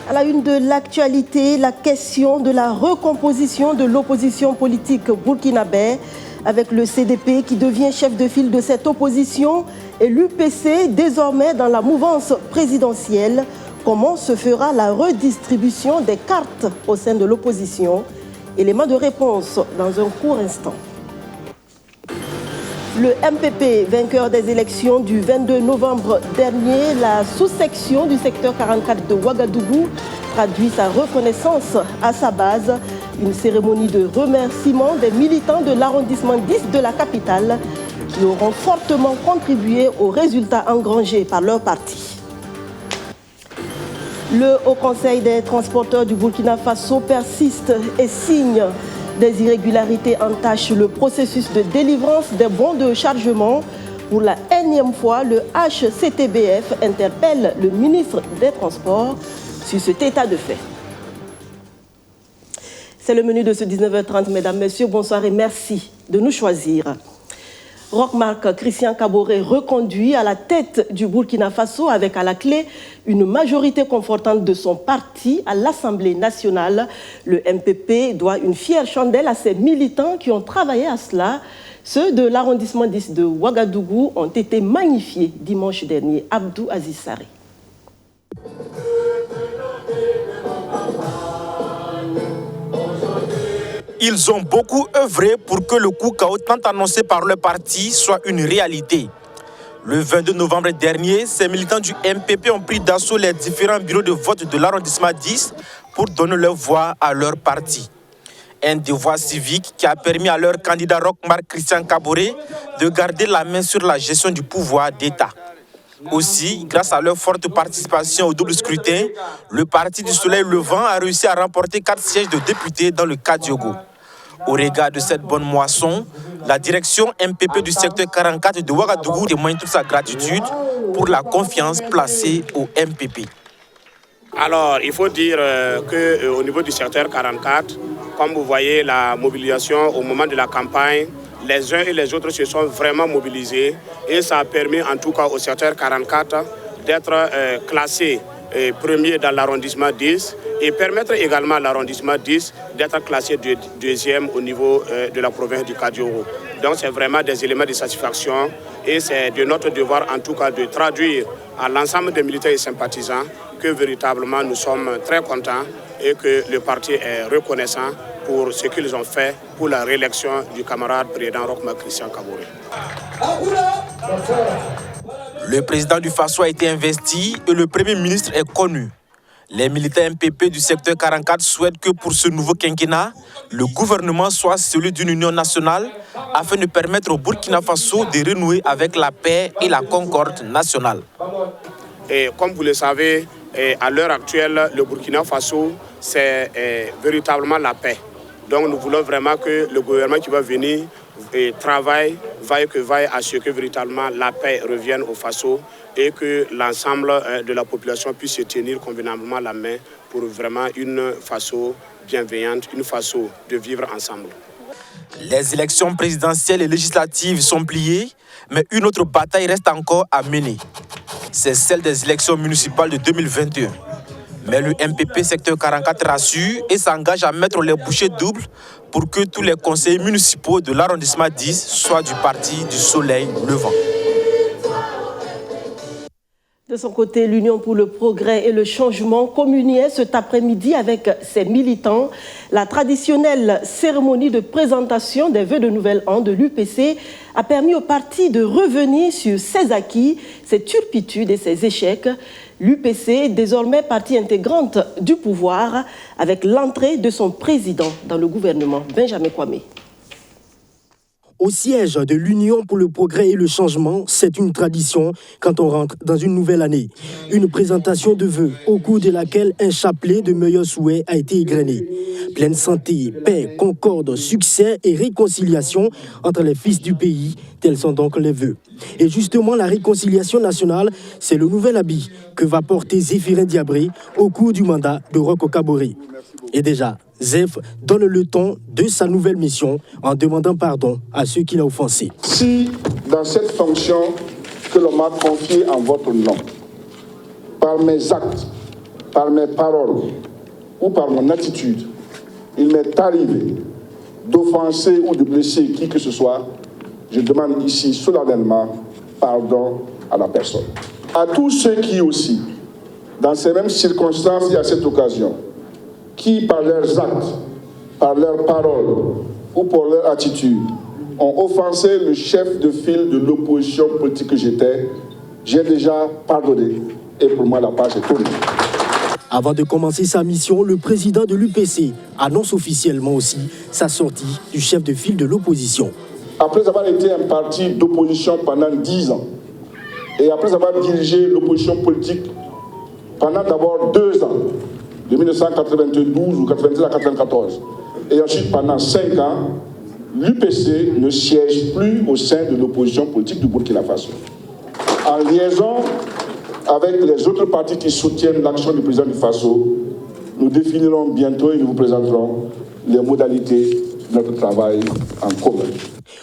À la une de l'actualité, la question de la recomposition de l'opposition politique burkinabé avec le CDP qui devient chef de file de cette opposition et l'UPC désormais dans la mouvance présidentielle. Comment se fera la redistribution des cartes au sein de l'opposition? Élément de réponse dans un court instant. Le MPP, vainqueur des élections du 22 novembre dernier, la sous-section du secteur 44 de Ouagadougou traduit sa reconnaissance à sa base. Une cérémonie de remerciement des militants de l'arrondissement 10 de la capitale qui auront fortement contribué aux résultats engrangés par leur parti. Le Haut Conseil des transporteurs du Burkina Faso persiste et signe des irrégularités entachent le processus de délivrance des bons de chargement. Pour la énième fois, le HCTBF interpelle le ministre des Transports sur cet état de fait. C'est le menu de ce 19h30, mesdames, messieurs. Bonsoir et merci de nous choisir. Roch-Marc Christian Kaboré reconduit à la tête du Burkina Faso avec à la clé une majorité confortante de son parti à l'Assemblée nationale. Le MPP doit une fière chandelle à ses militants qui ont travaillé à cela. Ceux de l'arrondissement 10 de Ouagadougou ont été magnifiés dimanche dernier. Abdou Aziz Saré. Ils ont beaucoup œuvré pour que le coup chaos tant annoncé par le parti soit une réalité. Le 22 novembre dernier, ces militants du MPP ont pris d'assaut les différents bureaux de vote de l'arrondissement 10 pour donner leur voix à leur parti. Un devoir civique qui a permis à leur candidat Roch-Marc Christian Kaboré de garder la main sur la gestion du pouvoir d'État. Aussi, grâce à leur forte participation au double scrutin, le Parti du Soleil Levant a réussi à remporter 4 sièges de députés dans le Kadiogo. Au regard de cette bonne moisson, la direction MPP du secteur 44 de Ouagadougou témoigne toute sa gratitude pour la confiance placée au MPP. Alors, il faut dire qu'au niveau du secteur 44, comme vous voyez la mobilisation au moment de la campagne, les uns et les autres se sont vraiment mobilisés et ça a permis en tout cas au secteur 44 d'être classé premier dans l'arrondissement 10 et permettre également à l'arrondissement 10 d'être classé deuxième au niveau de la province du Kadiogo. Donc c'est vraiment des éléments de satisfaction et c'est de notre devoir en tout cas de traduire à l'ensemble des militants et sympathisants que véritablement nous sommes très contents et que le parti est reconnaissant pour ce qu'ils ont fait pour la réélection du camarade président Roch-Marc Christian Kaboré. Le président du Faso a été investi et le premier ministre est connu. Les militants MPP du secteur 44 souhaitent que pour ce nouveau quinquennat, le gouvernement soit celui d'une union nationale afin de permettre au Burkina Faso de renouer avec la paix et la concorde nationale. Et comme vous le savez, à l'heure actuelle, le Burkina Faso, c'est véritablement la paix. Donc nous voulons vraiment que le gouvernement qui va venir travaille, vaille à ce que véritablement la paix revienne au Faso et que l'ensemble de la population puisse se tenir convenablement la main pour vraiment une Faso bienveillante, une Faso de vivre ensemble. Les élections présidentielles et législatives sont pliées, mais une autre bataille reste encore à mener. C'est celle des élections municipales de 2021. Mais le MPP secteur 44 rassure et s'engage à mettre les bouchées doubles pour que tous les conseillers municipaux de l'arrondissement 10 soient du Parti du Soleil Levant. De son côté, l'Union pour le progrès et le changement communiait cet après-midi avec ses militants. La traditionnelle cérémonie de présentation des vœux de nouvel an de l'UPC a permis au parti de revenir sur ses acquis, ses turpitudes et ses échecs. L'UPC est désormais partie intégrante du pouvoir avec l'entrée de son président dans le gouvernement, Benjamin Kwame. Au siège de l'Union pour le progrès et le changement, c'est une tradition quand on rentre dans une nouvelle année. Une présentation de vœux au cours de laquelle un chapelet de meilleurs souhaits a été égrené. Pleine santé, paix, concorde, succès et réconciliation entre les fils du pays, tels sont donc les vœux. Et justement, la réconciliation nationale, c'est le nouvel habit que va porter Zéphirin Diabré au cours du mandat de Roch Kaboré. Et déjà, Zef donne le ton de sa nouvelle mission en demandant pardon à ceux qui l'ont offensé. Si, dans cette fonction que l'on m'a confiée en votre nom, par mes actes, par mes paroles ou par mon attitude, il m'est arrivé d'offenser ou de blesser qui que ce soit, je demande ici solennellement pardon à la personne. À tous ceux qui aussi, dans ces mêmes circonstances et à cette occasion, qui par leurs actes, par leurs paroles ou par leur attitude, ont offensé le chef de file de l'opposition politique que j'étais, j'ai déjà pardonné et pour moi la page est tournée. Avant de commencer sa mission, le président de l'UPC annonce officiellement aussi sa sortie du chef de file de l'opposition. Après avoir été un parti d'opposition pendant 10 ans, et après avoir dirigé l'opposition politique pendant d'abord 2 ans, de 1992 ou 1993 à 1994, et ensuite pendant 5 ans, l'UPC ne siège plus au sein de l'opposition politique du Burkina Faso. En liaison avec les autres partis qui soutiennent l'action du président du Faso, nous définirons bientôt et nous vous présenterons les modalités de notre travail en commun.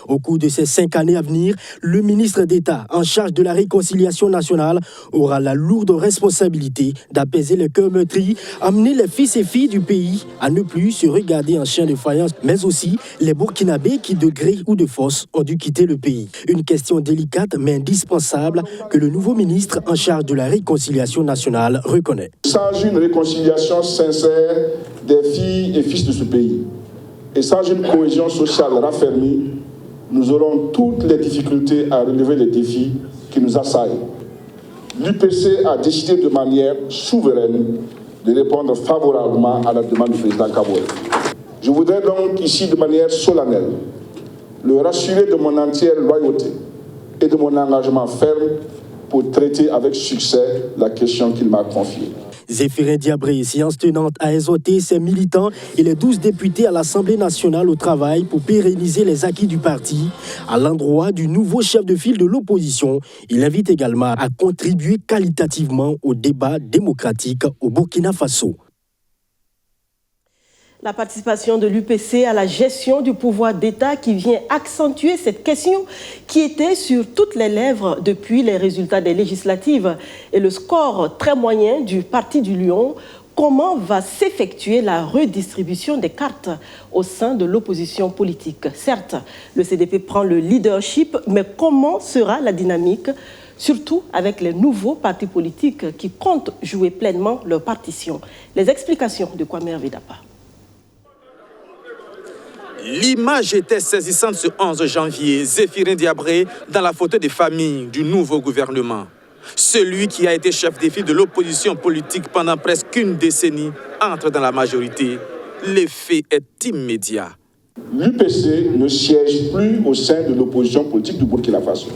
Au cours de ces 5 années à venir, le ministre d'État en charge de la réconciliation nationale aura la lourde responsabilité d'apaiser les cœurs meurtris, amener les fils et filles du pays à ne plus se regarder en chien de faïence, mais aussi les Burkinabés qui, de gré ou de force, ont dû quitter le pays. Une question délicate mais indispensable que le nouveau ministre en charge de la réconciliation nationale reconnaît. Sans une réconciliation sincère des filles et fils de ce pays, et sans une cohésion sociale raffermie, nous aurons toutes les difficultés à relever les défis qui nous assaillent. L'UPC a décidé de manière souveraine de répondre favorablement à la demande du président Kaboré. Je voudrais donc ici, de manière solennelle, le rassurer de mon entière loyauté et de mon engagement ferme pour traiter avec succès la question qu'il m'a confiée. Zéphirin Diabré, séance tenante, a exhorté ses militants et les 12 députés à l'Assemblée nationale au travail pour pérenniser les acquis du parti. À l'endroit du nouveau chef de file de l'opposition, il invite également à contribuer qualitativement au débat démocratique au Burkina Faso. La participation de l'UPC à la gestion du pouvoir d'État qui vient accentuer cette question qui était sur toutes les lèvres depuis les résultats des législatives et le score très moyen du Parti du Lion. Comment va s'effectuer la redistribution des cartes au sein de l'opposition politique? Certes, le CDP prend le leadership, mais comment sera la dynamique, surtout avec les nouveaux partis politiques qui comptent jouer pleinement leur partition? Les explications de Kwame Vedapa. L'image était saisissante ce 11 janvier, Zéphirin Diabré dans la photo des familles du nouveau gouvernement. Celui qui a été chef de file de l'opposition politique pendant presque une décennie entre dans la majorité. L'effet est immédiat. L'UPC ne siège plus au sein de l'opposition politique du Burkina Faso.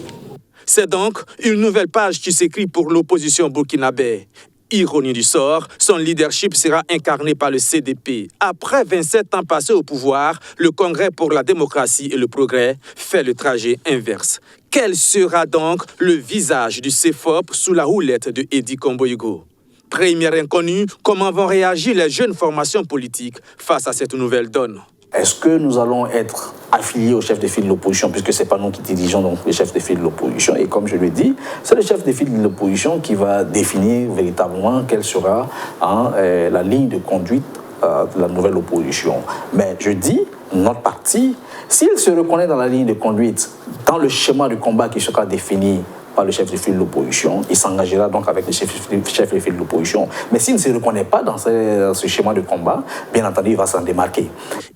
C'est donc une nouvelle page qui s'écrit pour l'opposition burkinabé. Ironie du sort, son leadership sera incarné par le CDP. Après 27 ans passés au pouvoir, le Congrès pour la démocratie et le progrès fait le trajet inverse. Quel sera donc le visage du CFOP sous la houlette de Edi Komboigo? Première inconnue, comment vont réagir les jeunes formations politiques face à cette nouvelle donne? Est-ce que nous allons être affiliés au chef de file de l'opposition, puisque ce n'est pas nous qui dirigeons donc le chef de file de l'opposition? Et comme je l'ai dit, c'est le chef de file de l'opposition qui va définir véritablement quelle sera la ligne de conduite de la nouvelle opposition. Mais je dis, notre parti, s'il se reconnaît dans la ligne de conduite, dans le schéma de combat qui sera défini par le chef de file de l'opposition, il s'engagera donc avec le chef de file de l'opposition. Mais s'il ne se reconnaît pas dans ce schéma de combat, bien entendu, il va s'en démarquer.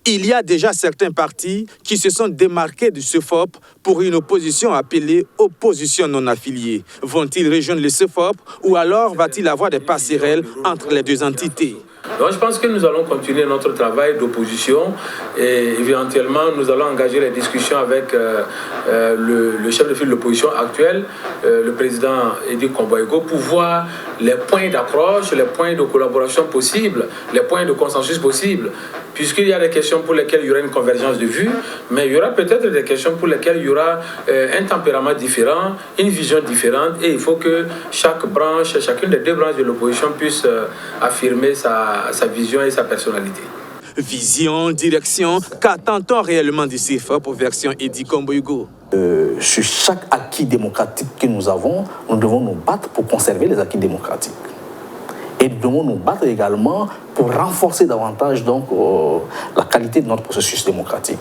Il y a déjà certains partis qui se sont démarqués du CFOP pour une opposition appelée opposition non affiliée. Vont-ils rejoindre le CFOP ou alors va-t-il avoir des passerelles entre les deux entités? Donc je pense que nous allons continuer notre travail d'opposition et éventuellement nous allons engager les discussions avec le chef de file de l'opposition actuel, le président Edi Komboigo, pour voir les points d'approche, les points de collaboration possibles, les points de consensus possibles. Puisqu'il y a des questions pour lesquelles il y aura une convergence de vues, mais il y aura peut-être des questions pour lesquelles il y aura un tempérament différent, une vision différente, et il faut que chaque branche, chacune des deux branches de l'opposition puisse affirmer sa vision et sa personnalité. Vision, direction, qu'attend-on réellement du CFOP version Edi Komboigo? Sur chaque acquis démocratique que nous avons, nous devons nous battre pour conserver les acquis démocratiques. Et nous devons nous battre également pour renforcer davantage donc, la qualité de notre processus démocratique.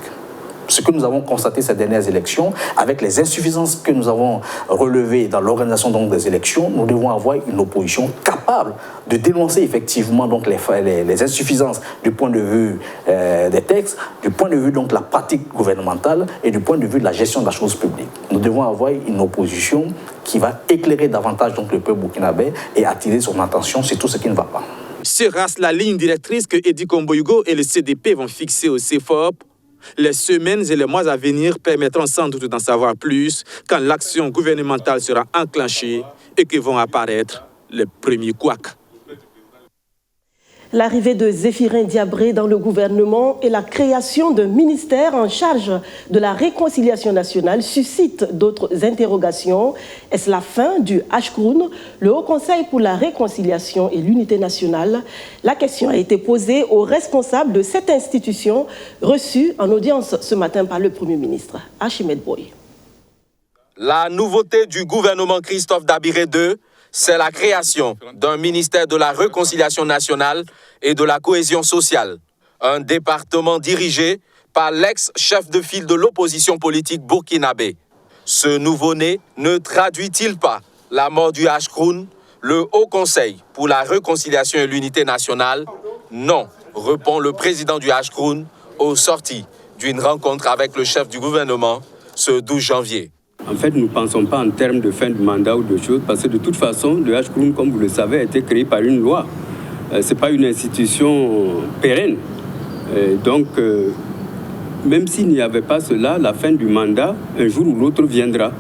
Ce que nous avons constaté ces dernières élections, avec les insuffisances que nous avons relevées dans l'organisation donc, des élections, nous devons avoir une opposition capable de dénoncer effectivement donc, les insuffisances du point de vue des textes, du point de vue donc, de la pratique gouvernementale et du point de vue de la gestion de la chose publique. Nous devons avoir une opposition qui va éclairer davantage donc, le peuple burkinabé et attirer son attention sur tout ce qui ne va pas. Sera-ce la ligne directrice que Eddy Kombo-Yugo et le CDP vont fixer au CFOP? Les semaines et les mois à venir permettront sans doute d'en savoir plus quand l'action gouvernementale sera enclenchée et que vont apparaître les premiers couacs. L'arrivée de Zéphirin Diabré dans le gouvernement et la création d'un ministère en charge de la réconciliation nationale suscitent d'autres interrogations. Est-ce la fin du HCROUN, le Haut Conseil pour la réconciliation et l'unité nationale? La question a été posée aux responsables de cette institution, reçue en audience ce matin par le Premier ministre, Archimède Boy. La nouveauté du gouvernement Christophe Dabiré II, c'est la création d'un ministère de la réconciliation nationale et de la cohésion sociale. Un département dirigé par l'ex-chef de file de l'opposition politique burkinabé. Ce nouveau-né ne traduit-il pas la mort du HCROUN, le Haut Conseil pour la réconciliation et l'unité nationale? Non, répond le président du HCROUN au sorti d'une rencontre avec le chef du gouvernement ce 12 janvier. En fait, nous ne pensons pas en termes de fin de mandat ou de choses, parce que de toute façon, le HCROUN, comme vous le savez, a été créé par une loi. Ce n'est pas une institution pérenne. Donc, même s'il n'y avait pas cela, la fin du mandat, un jour ou l'autre viendra.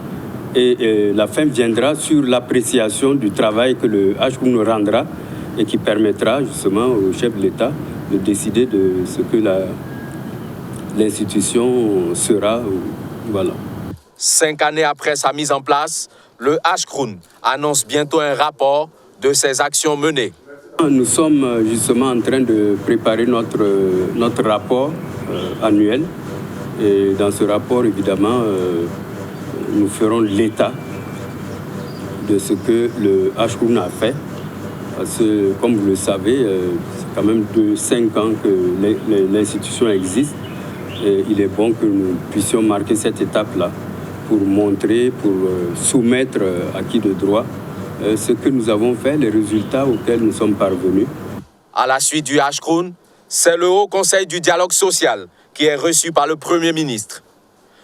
Et la fin viendra sur l'appréciation du travail que le HCROUN rendra et qui permettra justement au chef de l'État de décider de ce que l'institution sera. Voilà. 5 années après sa mise en place, le HCROUN annonce bientôt un rapport de ses actions menées. Nous sommes justement en train de préparer notre rapport annuel. Et dans ce rapport, évidemment, nous ferons l'état de ce que le HCROUN a fait. Parce que, comme vous le savez, c'est quand même 5 ans que l'institution existe. Et il est bon que nous puissions marquer cette étape-là pour montrer, pour soumettre à qui de droit ce que nous avons fait, les résultats auxquels nous sommes parvenus. À la suite du HCROUN, c'est le Haut Conseil du dialogue social qui est reçu par le Premier ministre.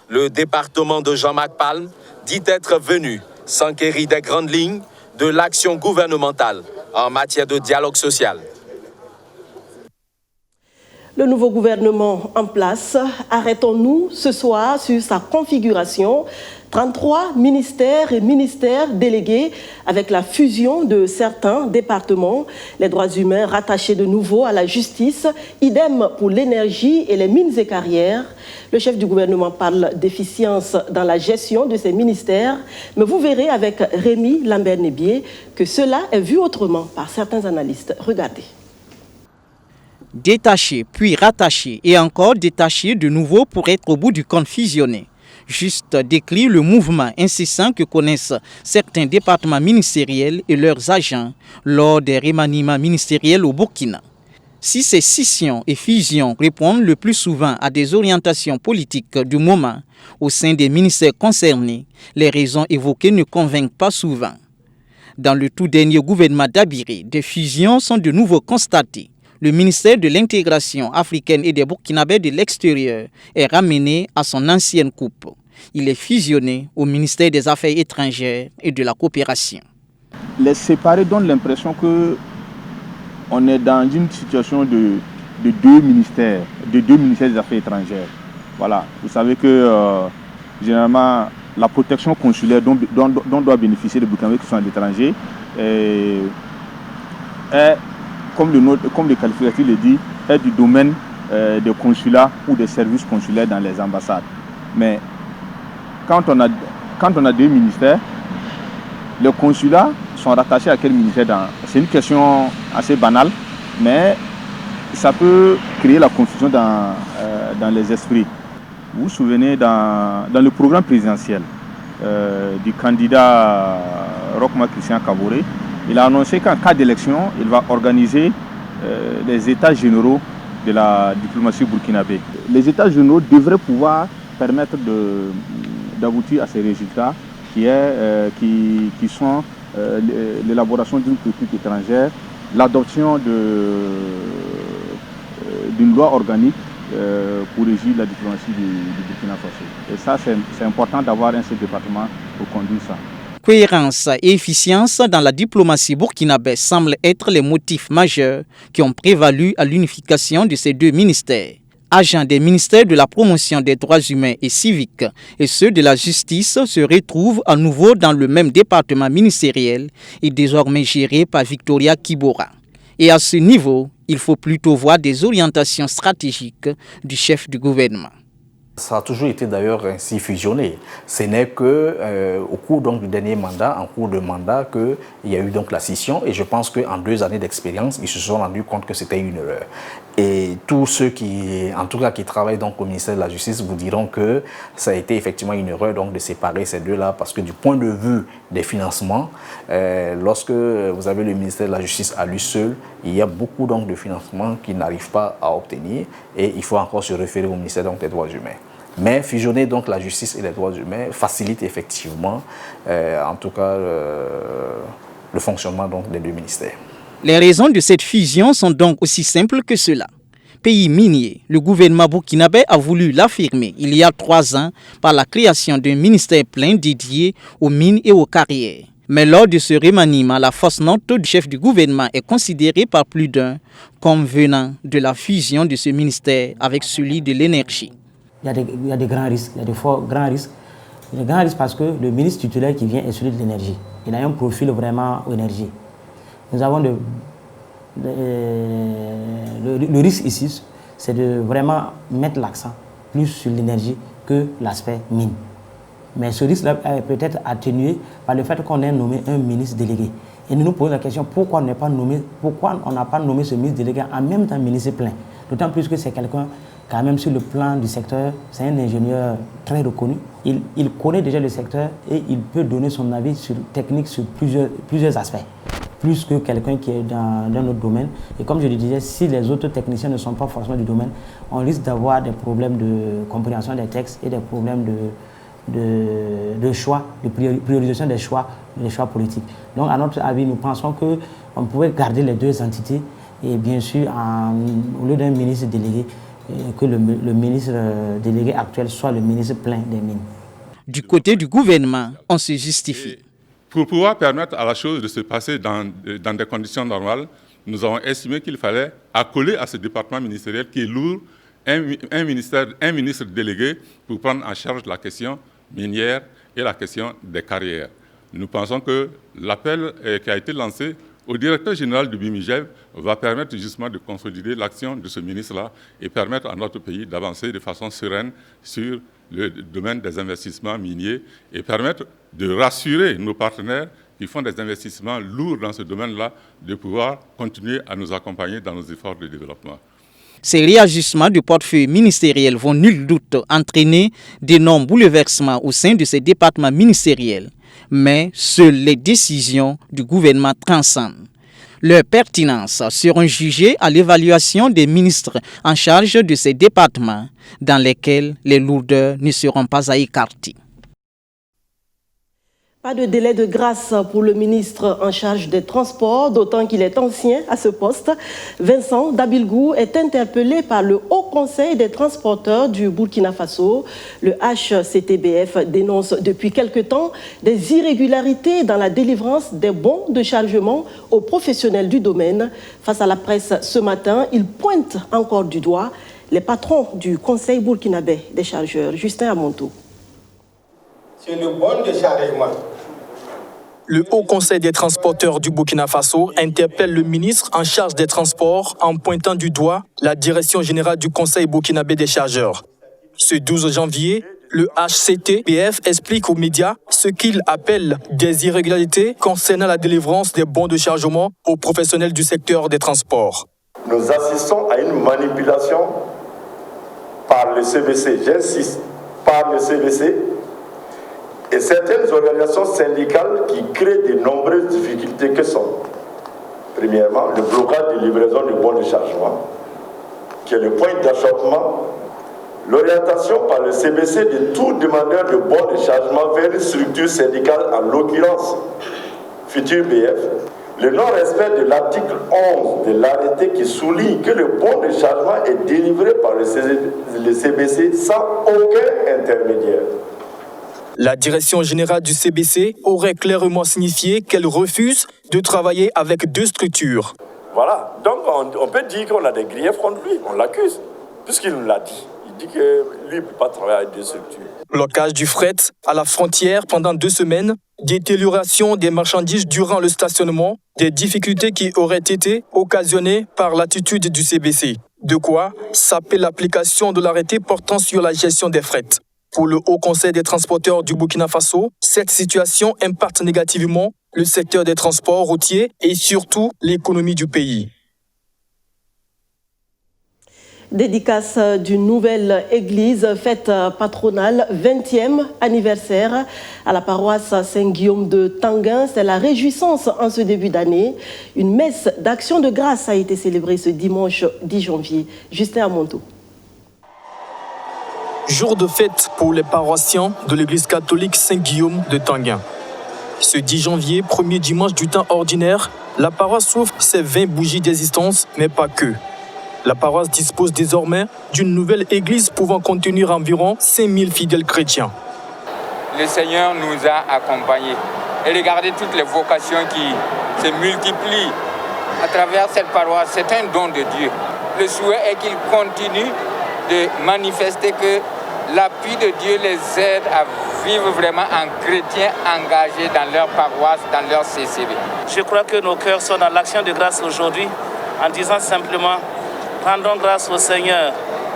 Le département de Jean-Marc Palme dit être venu s'enquérir des grandes lignes de l'action gouvernementale en matière de dialogue social. Le nouveau gouvernement en place, arrêtons-nous ce soir sur sa configuration. 33 ministères et ministères délégués avec la fusion de certains départements, les droits humains rattachés de nouveau à la justice, idem pour l'énergie et les mines et carrières. Le chef du gouvernement parle d'efficience dans la gestion de ces ministères, mais vous verrez avec Rémi Lambert-Nébier que cela est vu autrement par certains analystes. Regardez. Détaché, puis rattaché et encore détaché de nouveau pour être au bout du compte fusionné. Juste décrire le mouvement incessant que connaissent certains départements ministériels et leurs agents lors des remaniements ministériels au Burkina. Si ces scissions et fusions répondent le plus souvent à des orientations politiques du moment au sein des ministères concernés, les raisons évoquées ne convainquent pas souvent. Dans le tout dernier gouvernement Dabiré, des fusions sont de nouveau constatées. Le ministère de l'intégration africaine et des Burkinabés de l'extérieur est ramené à son ancienne coupe. Il est fusionné au ministère des Affaires étrangères et de la coopération. Les séparés donnent l'impression qu'on est dans une situation de deux ministères des Affaires étrangères. Voilà, vous savez que généralement la protection consulaire dont doit bénéficier les Burkinabés qui sont à l'étranger est, comme le qualificatif le dit, est du domaine des consulats ou des services consulaires dans les ambassades. Mais quand on a deux ministères, les consulats sont rattachés à quel ministère? C'est une question assez banale, mais ça peut créer la confusion dans les esprits. Vous vous souvenez, dans le programme présidentiel du candidat Roch Marc Christian Kaboré, Il a annoncé qu'en cas d'élection, il va organiser les états généraux de la diplomatie burkinabé. Les états généraux devraient pouvoir permettre d'aboutir à ces résultats qui sont l'élaboration d'une politique étrangère, l'adoption d'une loi organique pour régir la diplomatie du Burkina Faso. Et ça, c'est important d'avoir un seul département pour conduire ça. Cohérence et efficience dans la diplomatie burkinabé semblent être les motifs majeurs qui ont prévalu à l'unification de ces deux ministères. Agents des ministères de la promotion des droits humains et civiques et ceux de la justice se retrouvent à nouveau dans le même département ministériel et désormais géré par Victoria Kibora. Et à ce niveau, il faut plutôt voir des orientations stratégiques du chef du gouvernement. Ça a toujours été d'ailleurs ainsi fusionné. Ce n'est qu'au cours donc, du dernier mandat, en cours de mandat, qu'il y a eu donc la scission. Et je pense qu'en 2 années d'expérience, ils se sont rendus compte que c'était une erreur. Et tous ceux qui travaillent donc au ministère de la Justice vous diront que ça a été effectivement une erreur donc, de séparer ces deux-là. Parce que du point de vue des financements, lorsque vous avez le ministère de la Justice à lui seul, il y a beaucoup donc, de financements qu'il n'arrive pas à obtenir. Et il faut encore se référer au ministère donc, des droits humains. Mais fusionner donc la justice et les droits humains facilite effectivement, en tout cas, le fonctionnement donc, des deux ministères. Les raisons de cette fusion sont donc aussi simples que cela. Pays minier, le gouvernement burkinabé a voulu l'affirmer il y a 3 ans par la création d'un ministère plein dédié aux mines et aux carrières. Mais lors de ce remaniement, la fausse note du chef du gouvernement est considérée par plus d'un comme venant de la fusion de ce ministère avec celui de l'énergie. Il y a des grands risques, il y a des forts grands risques. Il y a des grands risques parce que le ministre titulaire qui vient est celui de l'énergie. Il a un profil vraiment énergie. Nous avons le risque ici, c'est de vraiment mettre l'accent plus sur l'énergie que l'aspect mine. Mais ce risque-là peut être atténué par le fait qu'on ait nommé un ministre délégué. Et nous nous posons la question pourquoi on n'a pas nommé ce ministre délégué en même temps ministre plein. D'autant plus que c'est quelqu'un quand même sur le plan du secteur, c'est un ingénieur très reconnu. Il connaît déjà le secteur et il peut donner son avis technique sur plusieurs aspects, plus que quelqu'un qui est dans notre domaine. Et comme je le disais, si les autres techniciens ne sont pas forcément du domaine, on risque d'avoir des problèmes de compréhension des textes et des problèmes de choix, de priorisation des choix politiques. Donc à notre avis, nous pensons qu'on pouvait garder les deux entités et bien sûr, au lieu d'un ministre délégué, que le ministre délégué actuel soit le ministre plein des mines. Du côté du gouvernement, on se justifie. Pour pouvoir permettre à la chose de se passer dans des conditions normales, nous avons estimé qu'il fallait accoler à ce département ministériel qui est lourd un ministre délégué pour prendre en charge la question minière et la question des carrières. Nous pensons que l'appel qui a été lancé au directeur général du BIMIGEV va permettre justement de consolider l'action de ce ministre-là et permettre à notre pays d'avancer de façon sereine sur le domaine des investissements miniers et permettre de rassurer nos partenaires qui font des investissements lourds dans ce domaine-là de pouvoir continuer à nous accompagner dans nos efforts de développement. Ces réajustements du portefeuille ministériel vont nul doute entraîner d'énormes bouleversements au sein de ces départements ministériels. Mais seules les décisions du gouvernement transcendent. Leur pertinence seront jugées à l'évaluation des ministres en charge de ces départements dans lesquels les lourdeurs ne seront pas à écarter. Pas de délai de grâce pour le ministre en charge des Transports, d'autant qu'il est ancien à ce poste. Vincent Dabilgou est interpellé par le Haut Conseil des transporteurs du Burkina Faso. Le HCTBF dénonce depuis quelque temps des irrégularités dans la délivrance des bons de chargement aux professionnels du domaine. Face à la presse ce matin, il pointe encore du doigt les patrons du Conseil burkinabé des chargeurs. Justin Amonto. C'est le bon de chargement. Le Haut Conseil des transporteurs du Burkina Faso interpelle le ministre en charge des Transports en pointant du doigt la direction générale du Conseil burkinabé des chargeurs. Ce 12 janvier, le HCTBF explique aux médias ce qu'il appelle des irrégularités concernant la délivrance des bons de chargement aux professionnels du secteur des transports. Nous assistons à une manipulation par le CBC, j'insiste, par le CBC, et certaines organisations syndicales qui créent de nombreuses difficultés que sont, premièrement, le blocage de livraison de bons de chargement, qui est le point d'achoppement, l'orientation par le CBC de tout demandeur de bons de chargement vers une structure syndicale, en l'occurrence Futur BF, le non-respect de l'article 11 de l'arrêté qui souligne que le bon de chargement est délivré par le CBC sans aucun intermédiaire. La direction générale du CBC aurait clairement signifié qu'elle refuse de travailler avec deux structures. Voilà, donc on peut dire qu'on a des griefs contre lui, on l'accuse, puisqu'il nous l'a dit. Il dit que lui ne peut pas travailler avec deux structures. Blocage du fret à la frontière pendant 2 semaines, détérioration des marchandises durant le stationnement, des difficultés qui auraient été occasionnées par l'attitude du CBC. De quoi saper l'application de l'arrêté portant sur la gestion des frets. Pour le Haut Conseil des transporteurs du Burkina Faso, cette situation impacte négativement le secteur des transports routiers et surtout l'économie du pays. Dédicace d'une nouvelle église, fête patronale, 20e anniversaire à la paroisse Saint-Guillaume de Tanguin. C'est la réjouissance en ce début d'année. Une messe d'action de grâce a été célébrée ce dimanche 10 janvier. Justin Amonto. Jour de fête pour les paroissiens de l'église catholique Saint-Guillaume de Tanguin. Ce 10 janvier, premier dimanche du temps ordinaire, la paroisse ouvre ses 20 bougies d'existence, mais pas que. La paroisse dispose désormais d'une nouvelle église pouvant contenir environ 5000 fidèles chrétiens. Le Seigneur nous a accompagnés. Et regardez toutes les vocations qui se multiplient à travers cette paroisse. C'est un don de Dieu. Le souhait est qu'il continue de manifester que l'appui de Dieu les aide à vivre vraiment en chrétiens engagés dans leur paroisse, dans leur CCB. Je crois que nos cœurs sont dans l'action de grâce aujourd'hui en disant simplement rendons grâce au Seigneur,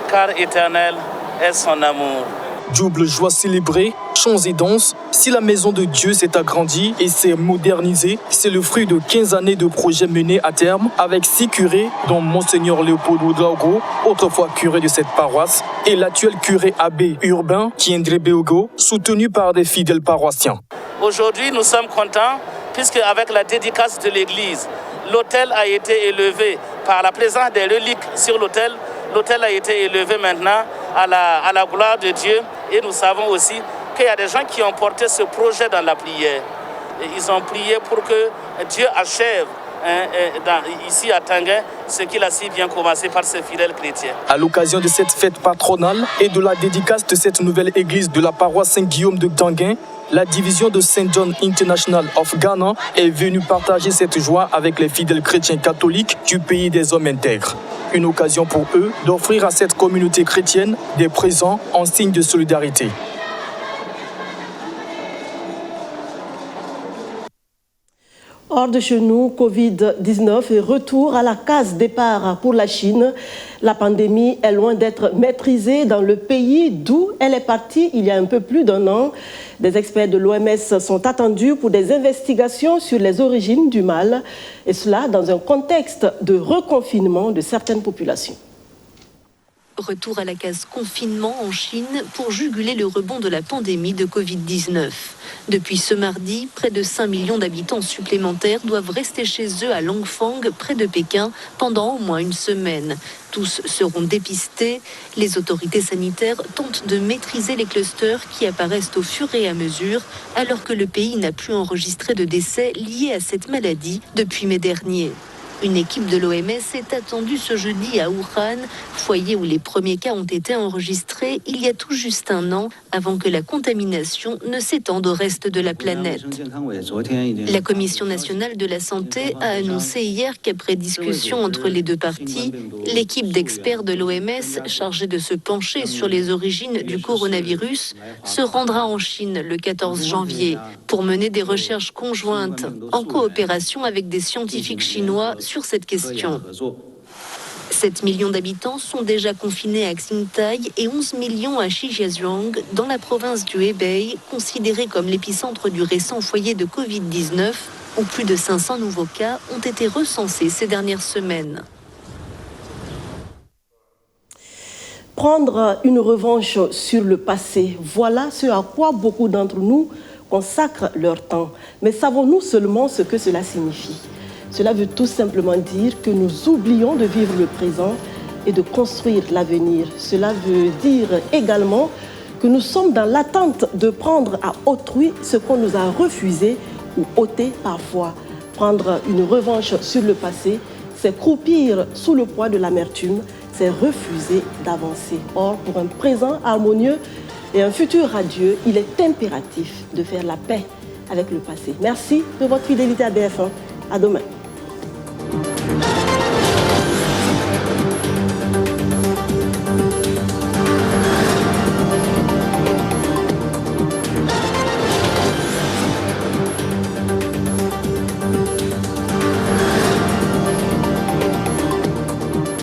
car éternel est son amour. Double joie célébrée, chants et danses. Si la maison de Dieu s'est agrandie et s'est modernisée, c'est le fruit de 15 années de projets menés à terme avec 6 curés, dont Monseigneur Léopold Oudraogo, autrefois curé de cette paroisse, et l'actuel curé abbé urbain, Kiendre Beogo, soutenu par des fidèles paroissiens. Aujourd'hui, nous sommes contents puisque avec la dédicace de l'église, l'autel a été élevé par la présence des reliques sur l'autel. L'autel a été élevé maintenant à la gloire de Dieu. Et nous savons aussi qu'il y a des gens qui ont porté ce projet dans la prière. Et ils ont prié pour que Dieu achève ici à Tanguin ce qu'il a si bien commencé par ses fidèles chrétiens. À l'occasion de cette fête patronale et de la dédicace de cette nouvelle église de la paroisse Saint-Guillaume de Tanguin, la division de St. John International of Ghana est venue partager cette joie avec les fidèles chrétiens catholiques du pays des hommes intègres. Une occasion pour eux d'offrir à cette communauté chrétienne des présents en signe de solidarité. Hors de chez nous, Covid-19 et retour à la case départ pour la Chine. La pandémie est loin d'être maîtrisée dans le pays d'où elle est partie il y a un peu plus d'1 an. Des experts de l'OMS sont attendus pour des investigations sur les origines du mal, et cela dans un contexte de reconfinement de certaines populations. Retour à la case confinement en Chine pour juguler le rebond de la pandémie de Covid-19. Depuis ce mardi, près de 5 millions d'habitants supplémentaires doivent rester chez eux à Langfang, près de Pékin, pendant au moins 1 semaine. Tous seront dépistés. Les autorités sanitaires tentent de maîtriser les clusters qui apparaissent au fur et à mesure, alors que le pays n'a plus enregistré de décès liés à cette maladie depuis mai dernier. Une équipe de l'OMS est attendue ce jeudi à Wuhan, foyer où les premiers cas ont été enregistrés il y a tout juste 1 an, avant que la contamination ne s'étende au reste de la planète. La Commission nationale de la santé a annoncé hier qu'après discussion entre les deux parties, l'équipe d'experts de l'OMS chargée de se pencher sur les origines du coronavirus se rendra en Chine le 14 janvier pour mener des recherches conjointes en coopération avec des scientifiques chinois sur cette question. 7 millions d'habitants sont déjà confinés à Xintai et 11 millions à Shijiazhuang, dans la province du Hebei, considérée comme l'épicentre du récent foyer de Covid-19, où plus de 500 nouveaux cas ont été recensés ces dernières semaines. Prendre une revanche sur le passé, voilà ce à quoi beaucoup d'entre nous consacrent leur temps. Mais savons-nous seulement ce que cela signifie? Cela veut tout simplement dire que nous oublions de vivre le présent et de construire l'avenir. Cela veut dire également que nous sommes dans l'attente de prendre à autrui ce qu'on nous a refusé ou ôté parfois. Prendre une revanche sur le passé, c'est croupir sous le poids de l'amertume, c'est refuser d'avancer. Or, pour un présent harmonieux et un futur radieux, il est impératif de faire la paix avec le passé. Merci de votre fidélité à BF1. À demain.